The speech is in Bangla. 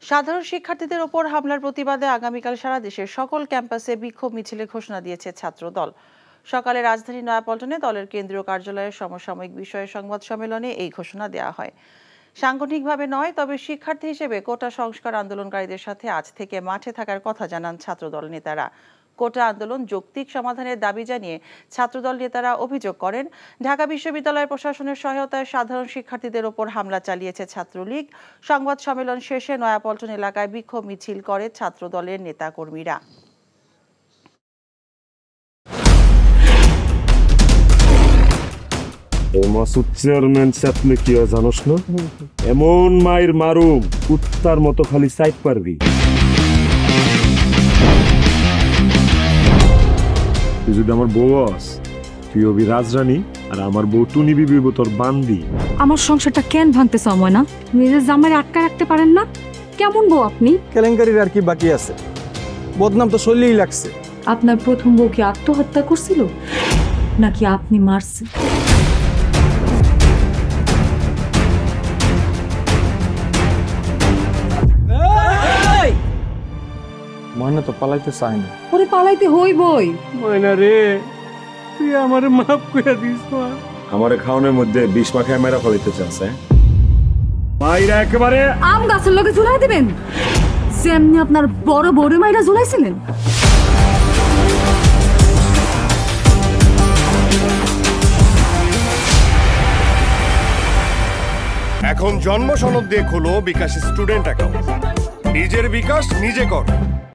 সাধারণ শিক্ষার্থীদের ওপর হামলার প্রতিবাদে আগামীকাল সারা দেশের সকল ক্যাম্পাসে বিক্ষোভ মিছিলের ঘোষণা দিয়েছে ছাত্রদল। সকালে রাজধানী নয়াপল্টনে দলের কেন্দ্রীয় কার্যালয়ের সমসাময়িক বিষয়ে সংবাদ সম্মেলনে এই ঘোষণা দেওয়া হয়। সাংগঠনিকভাবে নয়, তবে শিক্ষার্থী হিসেবে কোটা সংস্কার আন্দোলনকারীদের সাথে আজ থেকে মাঠে থাকার কথা জানান ছাত্রদল নেতারা। কোটা আন্দোলন যৌক্তিক সমাধানের দাবি জানিয়ে ছাত্রদল নেতারা অভিযোগ করেন, ঢাকা বিশ্ববিদ্যালয় প্রশাসনের সহায়তায় সাধারণ শিক্ষার্থীদের ওপর হামলা চালিয়েছে ছাত্রলীগ। সংবাদ সম্মেলন শেষে নয়াপল্টন এলাকায় বিক্ষোভ মিছিল করে ছাত্রদলের নেতাকর্মীরা। এমন মায়ের মারুম কুত্তার মতো খালি সাইড পারবি। তুই যদি আমার বউ আস, তুই হবি রাজরানী, আর আমার বউ টুনি বিবি তোর বান্দি। আমার সংসারটা কেন ভাঙতে সময় না? নিজের জামাই আটকা রাখতে পারেন না? কেমন বউ আপনি? কেলেঙ্কারির আর কি বাকি আছে? বদনাম তো শৈলেই লাগছে। আপনার প্রথম বউ কি আত্মহত্যা করছিল নাকি আপনি মারছেন? ময়না তো পালাইতে চায় না। ওরে পালাইতে হইবই। ময়না রে, তুই আমারে মাফ করে দিস। আমারে খাওয়ানোর মধ্যে বিষ মাখায় মেরা ফলাইতে চাচ্ছে। মাইরা একেবারে আম গাছের লগে ঝুলাই দিবেন, যেমনি আপনার বড় বড় মাইরা ঝুলাইছিলেন। এখন জন্ম সনদ দিয়ে খোলো বিকাশ স্টুডেন্ট অ্যাকাউন্ট। নিজের বিকাশ নিজে কর।